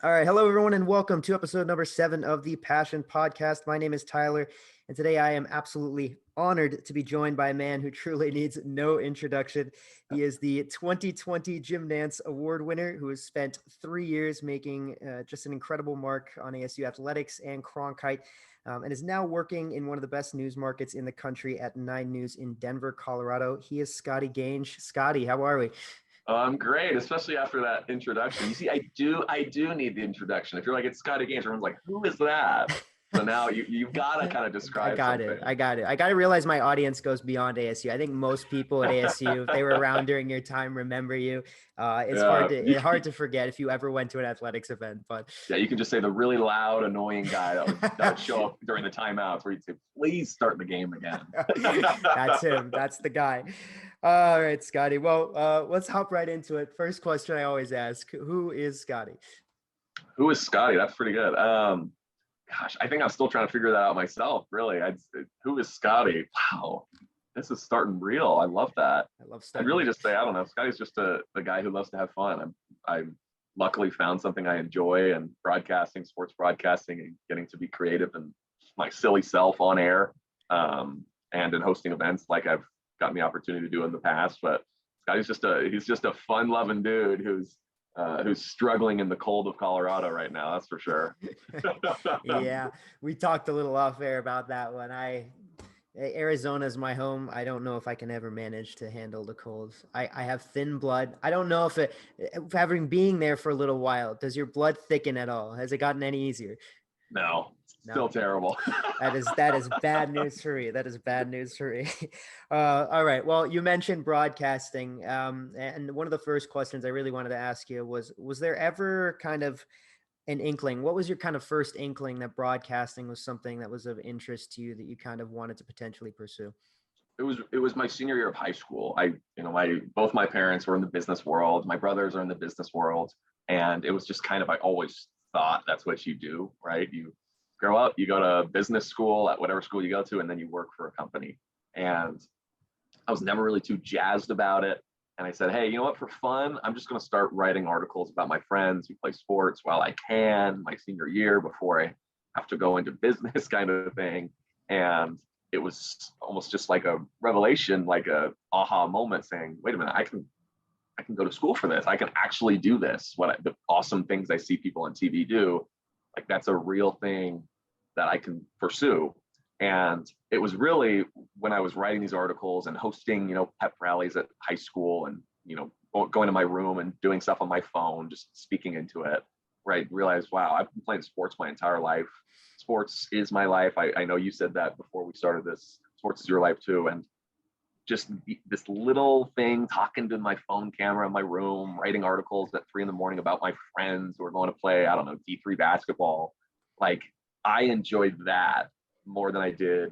All right. Hello, everyone, and welcome to episode number 7 of the Passion Podcast. My name is Tyler, and today I am absolutely honored to be joined by a man who truly needs no introduction. He is the 2020 Jim Nantz Award winner who has spent 3 years making just an incredible mark on ASU athletics and Cronkite, and is now working in one of the best news markets in the country at 9 News in Denver, Colorado. He is Scotty Gange. Scotty, how are we? I'm great, especially after that introduction. You see, I do need the introduction. If you're like, it's Scotty Gange, everyone's like, who is that? So now you've got to kind of describe something. I got to realize my audience goes beyond ASU. I think most people at ASU, if they were around during your time, remember you. It's hard to forget if you ever went to an athletics event. But yeah, you can just say the really loud, annoying guy that would show up during the timeouts where you'd say, please start the game again. That's him. That's the guy. All right, Scotty. Well, let's hop right into it. First question I always ask: who is Scotty? Who is Scotty? That's pretty good. Gosh, I think I'm still trying to figure that out myself. Really, who is Scotty? Wow, this is starting real. I love that. I love. I'd really just say I don't know. Scotty's just a guy who loves to have fun. I luckily found something I enjoy, and broadcasting, sports broadcasting, and getting to be creative and my silly self on air, and in hosting events like I've gotten the opportunity to do in the past. But Scotty's he's just a fun-loving dude who's struggling in the cold of Colorado right now. That's for sure. Yeah, we talked a little off air about that one. Arizona is my home. I don't know if I can ever manage to handle the cold. I have thin blood. I don't know if having being there for a little while, does your blood thicken at all? Has it gotten any easier? No. Still terrible. That is bad news for me. That is bad news for me. All right. Well, you mentioned broadcasting, and one of the first questions I really wanted to ask you was there ever kind of an inkling? What was your kind of first inkling that broadcasting was something that was of interest to you that you kind of wanted to potentially pursue? It was my senior year of high school. Both my parents were in the business world. My brothers are in the business world, and it was just kind of, I always thought that's what you do, right? You grow up, you go to business school at whatever school you go to, and then you work for a company. And I was never really too jazzed about it. And I said, hey, you know what, for fun, I'm just going to start writing articles about my friends who play sports while I can, my senior year before I have to go into business kind of thing. And it was almost just like a revelation, like a aha moment saying, wait a minute, I can go to school for this. I can actually do this. The awesome things I see people on TV do, like that's a real thing that I can pursue. And it was really when I was writing these articles and hosting, pep rallies at high school and, going to my room and doing stuff on my phone, just speaking into it, where I realized, wow, I've been playing sports my entire life. Sports is my life. I know you said that before we started this. Sports is your life too. And just this little thing, talking to my phone camera in my room, writing articles at 3 a.m. about my friends who are going to play, I don't know, D3 basketball. Like, I enjoyed that more than I did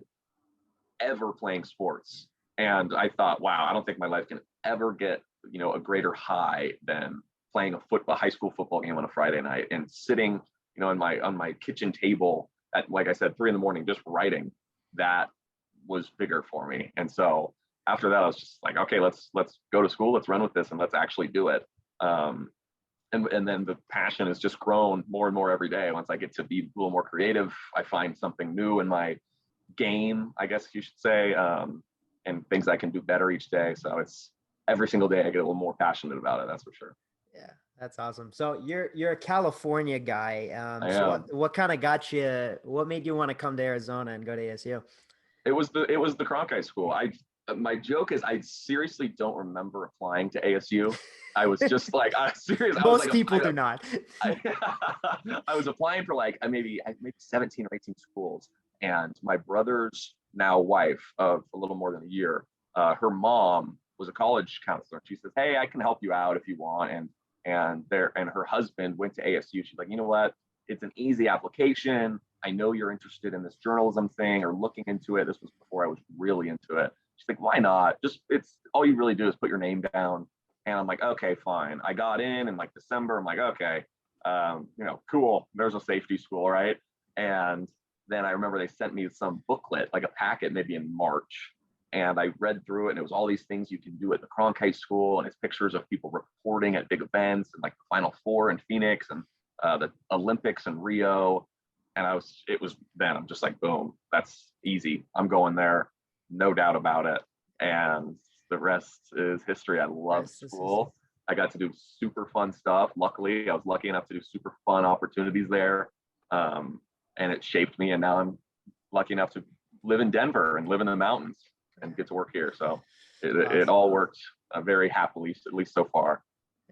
ever playing sports. And I thought, wow, I don't think my life can ever get, a greater high than playing a high school football game on a Friday night and sitting, on my kitchen table at, like I said, 3 a.m. just writing. That was bigger for me. And so after that, I was just like, okay, let's go to school, let's run with this, and let's actually do it. And then the passion has just grown more and more every day. Once I get to be a little more creative, I find something new in my game, I guess you should say, and things I can do better each day. So it's every single day I get a little more passionate about it. That's for sure. Yeah, that's awesome. So you're a California guy. I So am. what kind of what made you want to come to Arizona and go to ASU? It was the Cronkite school. My joke is I seriously don't remember applying to ASU. I was just like, I'm serious. Most people do not. I was applying for like maybe 17 or 18 schools, and my brother's now wife of a little more than a year, her mom was a college counselor. She says, hey, I can help you out if you want. And her husband went to ASU. She's like, you know what? It's an easy application. I know you're interested in this journalism thing or looking into it. This was before I was really into it. She's like, why not? It's all you really do is put your name down. And I'm like, okay, fine. I got in like December. I'm like, okay, cool. There's a safety school, right? And then I remember they sent me some booklet, like a packet, maybe in March. And I read through it, and it was all these things you can do at the Cronkite School, and it's pictures of people reporting at big events and like the Final Four in Phoenix. And the Olympics in Rio. And I'm just like, boom, that's easy. I'm going there, no doubt about it. And the rest is history. I love school. I got to do super fun stuff. Luckily, I was lucky enough to do super fun opportunities there. And it shaped me. And now I'm lucky enough to live in Denver and live in the mountains and get to work here. So it all worked very happily, at least so far.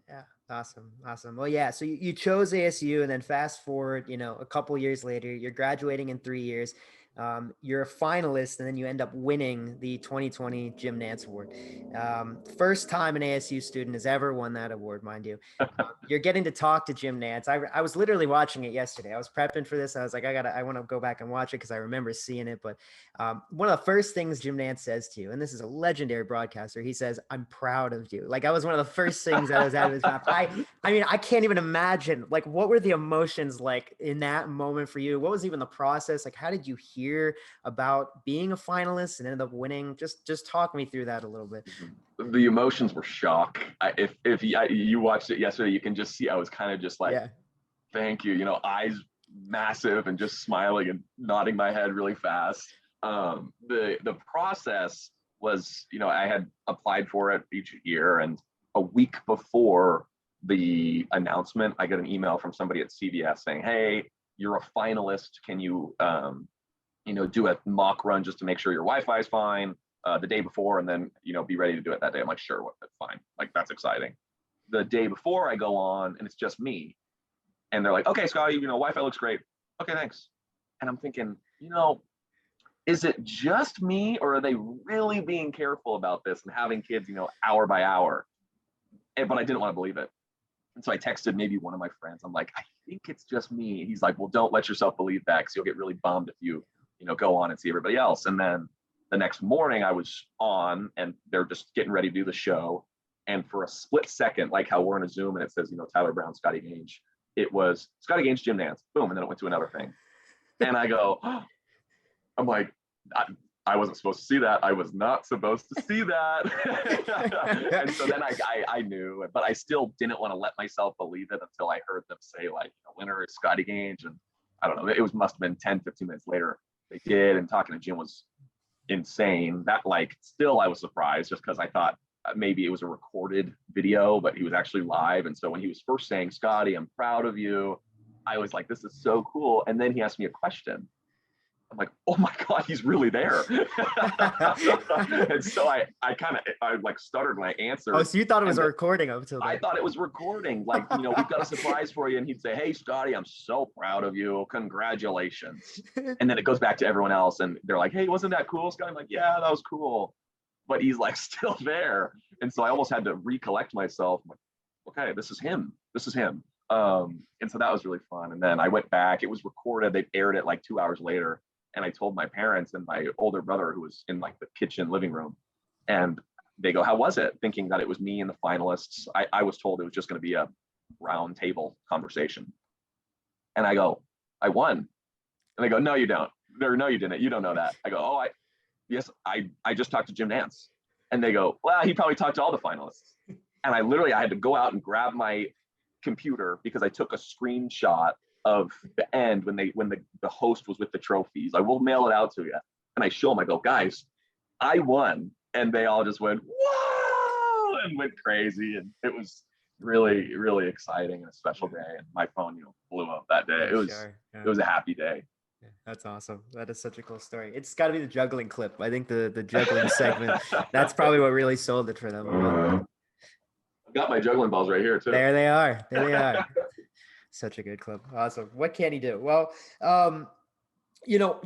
Yeah. Awesome. Well, yeah. So you chose ASU, and then fast forward, a couple years later, you're graduating in 3 years. You're a finalist, and then you end up winning the 2020 Jim Nantz Award. First time an ASU student has ever won that award, mind you. You're getting to talk to Jim Nantz. I was literally watching it yesterday. I was prepping for this. I was like, I want to go back and watch it because I remember seeing it. But one of the first things Jim Nantz says to you, and this is a legendary broadcaster, he says, "I'm proud of you." Like, that was one of the first things that was out of his mouth. I mean, I can't even imagine, like, what were the emotions like in that moment for you? What was even the process? Like, how did you hear about being a finalist and ended up winning? Just talk me through that a little bit. The emotions were shock. If you watched it yesterday, you can just see I was kind of just like, yeah. Thank you, eyes massive and just smiling and nodding my head really fast. The process was, I had applied for it each year, and a week before the announcement, I got an email from somebody at CBS saying, "Hey, you're a finalist. Can you do a mock run just to make sure your Wi-Fi is fine the day before, and then, be ready to do it that day." I'm like, "Sure, that's fine." Like, that's exciting. The day before I go on, and it's just me. And they're like, "Okay, Scotty, Wi-Fi looks great. Okay, thanks." And I'm thinking, is it just me, or are they really being careful about this and having kids, hour by hour? But I didn't want to believe it. And so I texted maybe one of my friends. I'm like, "I think it's just me." He's like, "Well, don't let yourself believe that, because you'll get really bummed if you go on and see everybody else." And then the next morning I was on, and they're just getting ready to do the show. And for a split second, like how we're in a Zoom and it says, Tyler Brown, Scotty Gange, it was Scotty Gange, Jim Nantz, boom. And then it went to another thing. And I go, I'm like, I wasn't supposed to see that. I was not supposed to see that. And so then I knew, but I still didn't want to let myself believe it until I heard them say, like, winner is Scotty Gange. And I don't know, must have been 10, 15 minutes later they did. And talking to Jim was insane. That, like, still I was surprised, just because I thought maybe it was a recorded video, but he was actually live. And so when he was first saying, "Scotty, I'm proud of you," I was like, this is so cool. And then he asked me a question. I'm like, oh my God, he's really there. And so I like stuttered when I answered. Oh, so you thought it was a recording up until then? I thought it was recording. Like, "We've got a surprise for you." And he'd say, "Hey, Scotty, I'm so proud of you. Congratulations." And then it goes back to everyone else, and they're like, "Hey, wasn't that cool, Scotty?" I'm like, "Yeah, that was cool." But he's, like, still there. And so I almost had to recollect myself. I'm like, okay, this is him. And so that was really fun. And then I went back. It was recorded. They aired it like 2 hours later. And I told my parents and my older brother, who was in, like, the kitchen living room, and they go, "How was it?" Thinking that it was me and the finalists. I was told it was just going to be a round table conversation. And I go, "I won." And they go, "No, you don't." "No, you didn't. You don't know that." I go, "Oh, yes, I just talked to Jim Nantz." And they go, "Well, he probably talked to all the finalists." And I had to go out and grab my computer, because I took a screenshot of the end when the host was with the trophies. I will mail it out to you. And I show them, I go, "Guys, I won." And they all just went, "Whoa!" and went crazy. And it was really, really exciting and a special day. And my phone, blew up that day. It was a happy day. Yeah, that's awesome. That is such a cool story. It's got to be the juggling clip. I think the juggling segment, that's probably what really sold it for them. I've got my juggling balls right here too. There they are. Such a good clip. Awesome. What can he do? Well,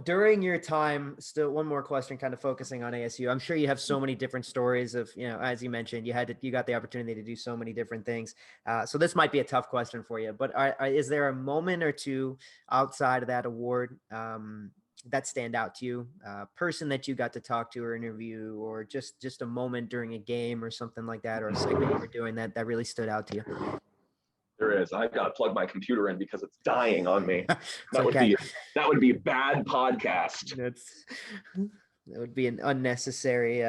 during your time, still one more question, kind of focusing on ASU. I'm sure you have so many different stories of, as you mentioned, you got the opportunity to do so many different things. So this might be a tough question for you, but is there a moment or two outside of that award that stand out to you? A person that you got to talk to or interview, or just a moment during a game or something like that, or a segment you were doing that really stood out to you? There is. I've got to plug my computer in because it's dying on me. That would be a bad podcast. That would be an unnecessary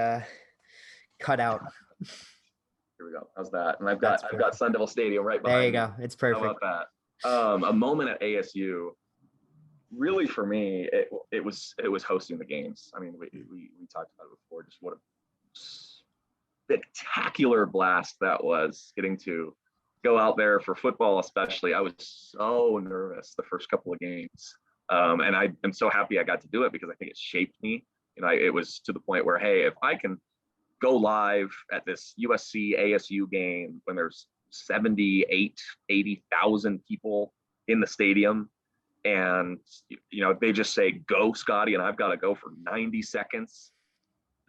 cutout. Here we go. How's that? And I've got Sun Devil Stadium right behind me. There you go. It's perfect. How about that? A moment at ASU, really for me, it was hosting the games. I mean, we talked about it before, just what a spectacular blast that was, getting to go out there for football, especially. I was so nervous the first couple of games. And I am so happy I got to do it, because I think it shaped me. It was to the point where, hey, if I can go live at this USC ASU game when there's 80,000 people in the stadium, and they just say, go Scotty, and I've got to go for 90 seconds,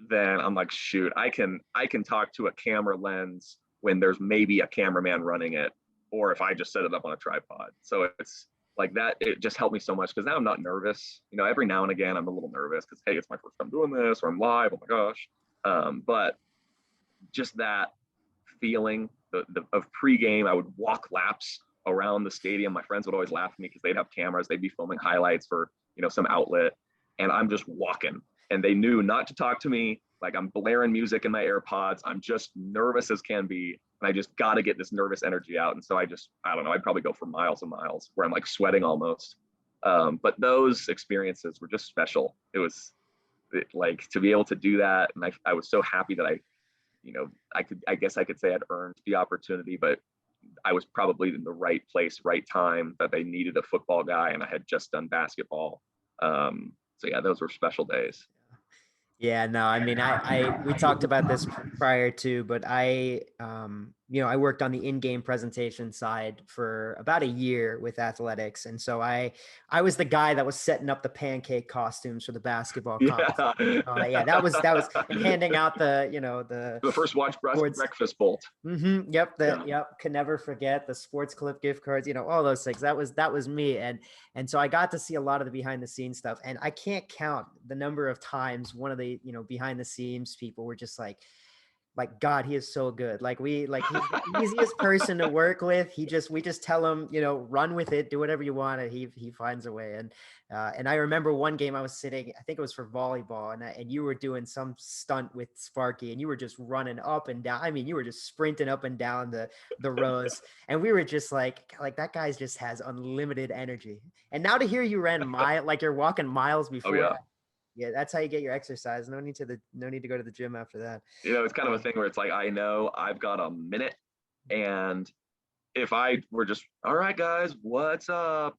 then I'm like, shoot, I can talk to a camera lens when there's maybe a cameraman running it, or if I just set it up on a tripod. So it's like that, it just helped me so much, because now I'm not nervous. Every now and again I'm a little nervous because, hey, it's my first time doing this, or I'm live, oh my gosh. But just that feeling of pregame, I would walk laps around the stadium. My friends would always laugh at me because they'd have cameras, they'd be filming highlights for some outlet, and I'm just walking, and they knew not to talk to me. Like, I'm blaring music in my AirPods, I'm just nervous as can be, and I just got to get this nervous energy out. And so I don't know, I'd probably go for miles and miles where I'm like sweating almost. But those experiences were just special. It was like, to be able to do that, and I was so happy that I guess I could say I'd earned the opportunity, but I was probably in the right place, right time, that they needed a football guy, and I had just done basketball. So yeah, those were special days. Yeah, no, I mean, we talked about this prior to, but I worked on the in-game presentation side for about a year with athletics. And so I was the guy that was setting up the pancake costumes for the basketball competition. Yeah, that was and handing out the first watch breakfast bolt. Mm-hmm, yep. Yep. Can never forget the sports clip gift cards, all those things. That was me. And so I got to see a lot of the behind the scenes stuff, and I can't count the number of times one of the, behind the scenes people were just like, God, he is so good. He's the easiest person to work with. We just tell him, run with it, do whatever you want, and he finds a way. And I remember one game I was sitting, I think it was for volleyball, and you were doing some stunt with Sparky, and you were just running up and down. I mean, you were just sprinting up and down the rows, and we were just like that guy just has unlimited energy. And now to hear you ran you're walking miles before. Oh, yeah. Yeah, that's how you get your exercise. No need to go to the gym after that. It's kind of a thing where it's like, I know I've got a minute, and if I were just, all right, guys, what's up,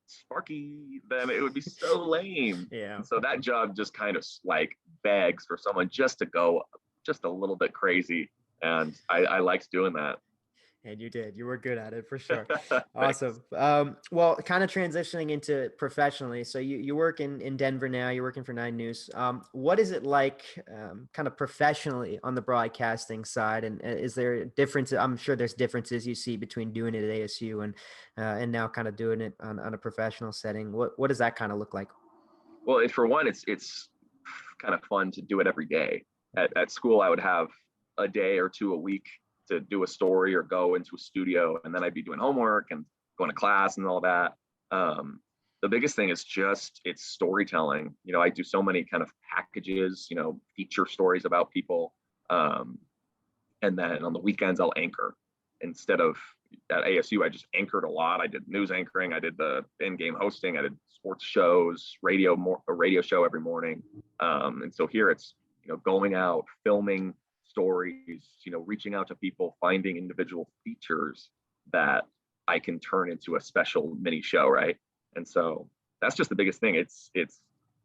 Sparky, then it would be so lame. Yeah. And so that job just kind of like begs for someone just to go just a little bit crazy, and I liked doing that. And you did. You were good at it for sure. Awesome. Well, kind of transitioning into professionally. So you work in Denver now. You're working for 9 News. What is it like, kind of professionally on the broadcasting side? And is there a difference? I'm sure there's differences you see between doing it at ASU and now kind of doing it on a professional setting. What does that kind of look like? Well, for one, it's kind of fun to do it every day. At school, I would have a day or two a week to do a story or go into a studio, and then I'd be doing homework and going to class and all that. The biggest thing is it's storytelling. I do so many kind of packages, feature stories about people. And then on the weekends I'll anchor. Instead of at ASU, I just anchored a lot. I did news anchoring, I did the in-game hosting, I did sports shows, a radio show every morning. And so here it's, going out, filming stories, reaching out to people, finding individual features that I can turn into a special mini show, right? And so that's just the biggest thing. It's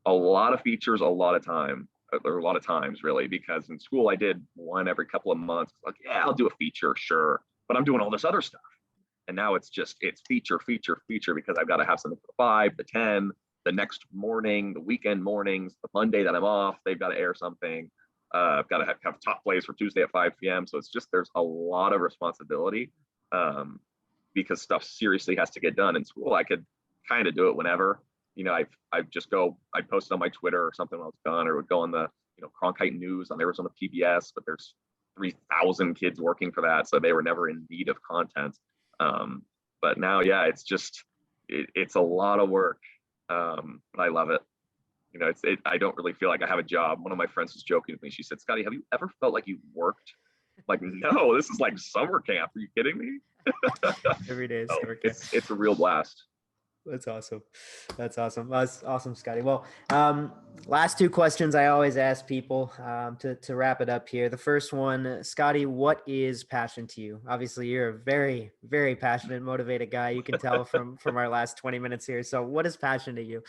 a lot of features, a lot of times really, because in school I did one every couple of months. Like, yeah, I'll do a feature, sure, but I'm doing all this other stuff. And now it's feature, because I've got to have something for the 5, the 10, the next morning, the weekend mornings, the Monday that I'm off, they've got to air something. I've got to have top plays for Tuesday at 5 p.m. So it's just, there's a lot of responsibility, because stuff seriously has to get done. In school, I could kind of do it whenever. I'd post on my Twitter or something when I was done, or would go on the, Cronkite News on Arizona PBS, but there's 3,000 kids working for that, so they were never in need of content. But now, yeah, it's a lot of work, but I love it. I don't really feel like I have a job. One of my friends was joking with me. She said, Scotty, have you ever felt like you worked? Like, no, this is like summer camp. Are you kidding me? Every day is So summer camp. it's a real blast. That's awesome. That's awesome. That's awesome, Scotty. Well, last two questions I always ask people to wrap it up here. The first one, Scotty, what is passion to you? Obviously, you're a very, very passionate, motivated guy. You can tell from our last 20 minutes here. So what is passion to you?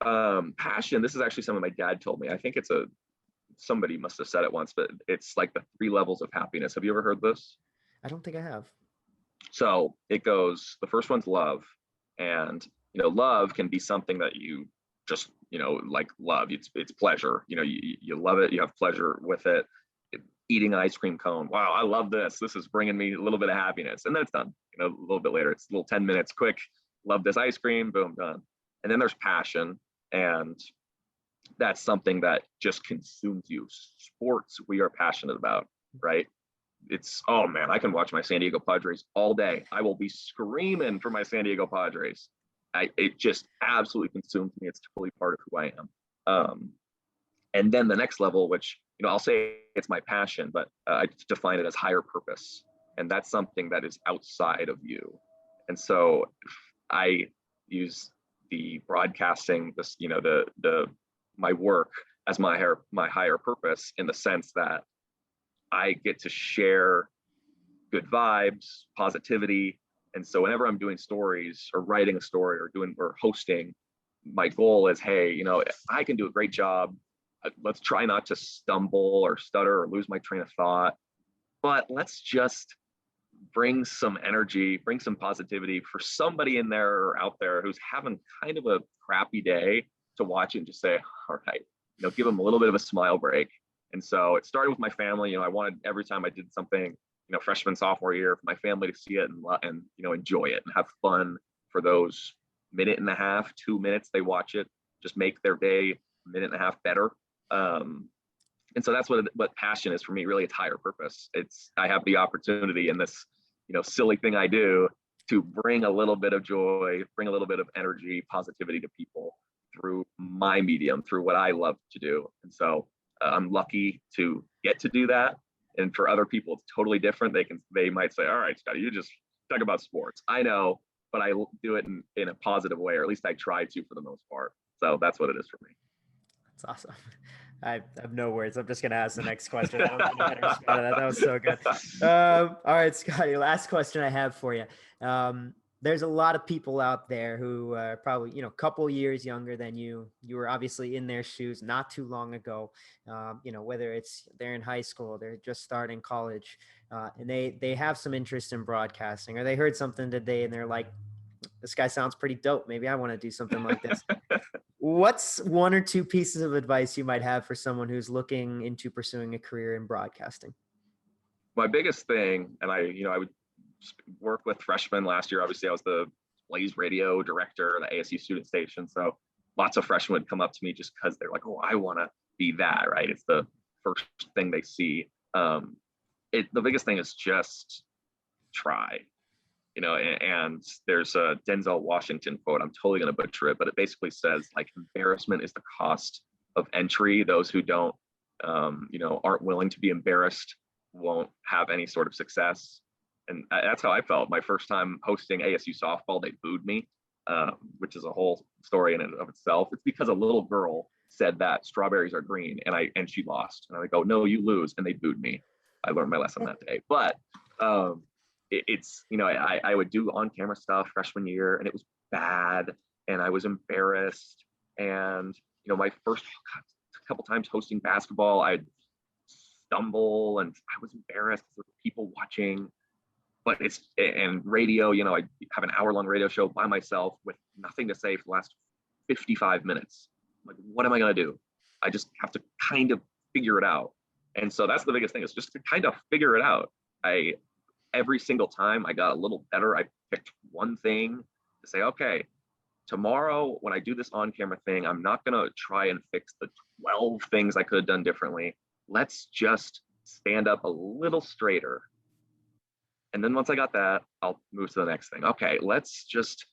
Passion, this is actually something my dad told me. I think somebody must have said it once, but it's like the 3 levels of happiness. Have you ever heard this? I don't think I have. So it goes, the first one's love. And, love can be something that you just, like love. It's pleasure. You love it. You have pleasure with it. Eating an ice cream cone. Wow, I love this. This is bringing me a little bit of happiness. And then it's done. A little bit later, it's a little 10 minutes quick. Love this ice cream. Boom, done. And then there's passion. And that's something that just consumes you. Sports, we are passionate about, right? It's, oh man, I can watch my San Diego Padres all day. I will be screaming for my San Diego Padres. It just absolutely consumes me. It's totally part of who I am. And then the next level, which, I'll say it's my passion, but I define it as higher purpose. And that's something that is outside of you. And so I use the broadcasting, this, my work as my higher purpose, in the sense that I get to share good vibes, positivity. And so whenever I'm doing stories or writing a story or hosting, my goal is, hey, I can do a great job. Let's try not to stumble or stutter or lose my train of thought, but let's just bring some energy, bring some positivity for somebody in there or out there who's having kind of a crappy day, to watch it and just say, all right, give them a little bit of a smile break. And so it started with my family. I wanted, every time I did something, freshman, sophomore year, for my family to see it and enjoy it and have fun for those minute and a half, 2 minutes they watch it, just make their day a minute and a half better. And so that's what passion is for me. Really, it's higher purpose. I have the opportunity in this, silly thing I do, to bring a little bit of joy, bring a little bit of energy, positivity to people through my medium, through what I love to do. And so I'm lucky to get to do that. And for other people, it's totally different. They might say, all right, Scotty, you just talk about sports. I know, but I do it in a positive way, or at least I try to, for the most part. So that's what it is for me. That's awesome. I have no words. I'm just going to ask the next question. I don't know how to respond to that. That was so good. All right, Scotty, last question I have for you. There's a lot of people out there who are probably, a couple years younger than you. You were obviously in their shoes not too long ago. Whether it's they're in high school, they're just starting college, and they have some interest in broadcasting, or they heard something today and they're like, this guy sounds pretty dope. Maybe I want to do something like this. What's 1 or 2 pieces of advice you might have for someone who's looking into pursuing a career in broadcasting? My biggest thing, and I would work with freshmen last year. Obviously, I was the Blaze radio director at the ASU student station. So lots of freshmen would come up to me just because they're like, oh, I want to be that, right? It's the first thing they see. The biggest thing is just try. And there's a Denzel Washington quote. I'm totally going to butcher it, but it basically says, like, embarrassment is the cost of entry. Those who don't, aren't willing to be embarrassed won't have any sort of success. And that's how I felt. My first time hosting ASU softball, they booed me, which is a whole story in and of itself. It's because a little girl said that strawberries are green, and she lost. And I go, no, you lose, and they booed me. I learned my lesson that day. But I would do on-camera stuff freshman year, and it was bad, and I was embarrassed. And my first couple times hosting basketball, I'd stumble, and I was embarrassed because there were people watching. But and radio, I have an hour-long radio show by myself with nothing to say for the last 55 minutes. Like, what am I going to do? I just have to kind of figure it out. And so that's the biggest thing, is just to kind of figure it out. Every single time I got a little better. I picked one thing to say, okay, tomorrow when I do this on-camera thing, I'm not going to try and fix the 12 things I could have done differently. Let's just stand up a little straighter. And then once I got that, I'll move to the next thing. Okay, let's just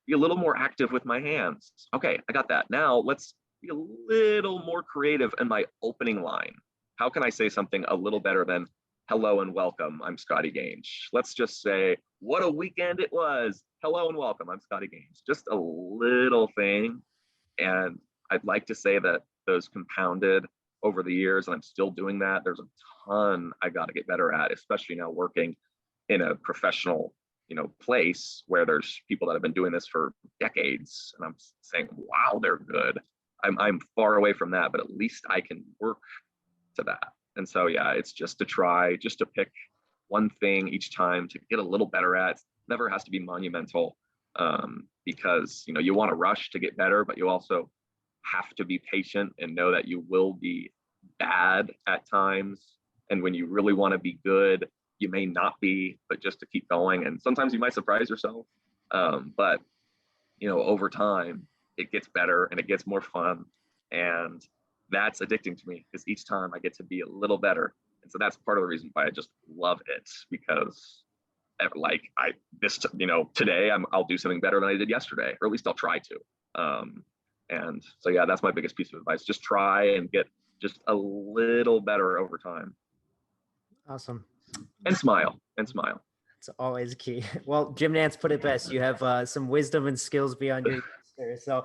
be a little more active with my hands. Okay, I got that. Now let's be a little more creative in my opening line. How can I say something a little better than, hello and welcome, I'm Scotty Gange. Let's just say, what a weekend it was. Hello and welcome, I'm Scotty Gange. Just a little thing. And I'd like to say that those compounded over the years, and I'm still doing that. There's a ton I got to get better at, especially now working in a professional, place where there's people that have been doing this for decades. And I'm saying, wow, they're good. I'm far away from that, but at least I can work to that. And so, yeah, it's just to pick one thing each time to get a little better at. It never has to be monumental, because, you want to rush to get better, but you also have to be patient and know that you will be bad at times. And when you really want to be good, you may not be, but just to keep going. And sometimes you might surprise yourself. But, over time, it gets better and it gets more fun. And that's addicting to me, because each time I get to be a little better. And so that's part of the reason why I just love it, because today I'll do something better than I did yesterday, or at least I'll try to. And so, yeah, that's my biggest piece of advice. Just try and get just a little better over time. Awesome. And smile. It's always key. Well, Jim Nantz put it best. You have some wisdom and skills beyond your years. So,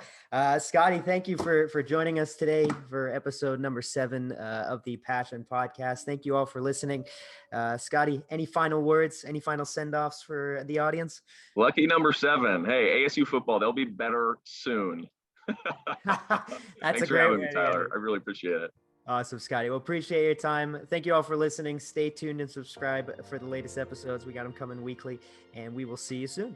Scotty, thank you for joining us today for episode number 7 of the Passion Podcast. Thank you all for listening. Scotty, any final words, any final send-offs for the audience? Lucky number 7. Hey, ASU football, they'll be better soon. Thanks for having me, Tyler. I really appreciate it. Awesome, Scotty. Well, appreciate your time. Thank you all for listening. Stay tuned and subscribe for the latest episodes. We got them coming weekly, and we will see you soon.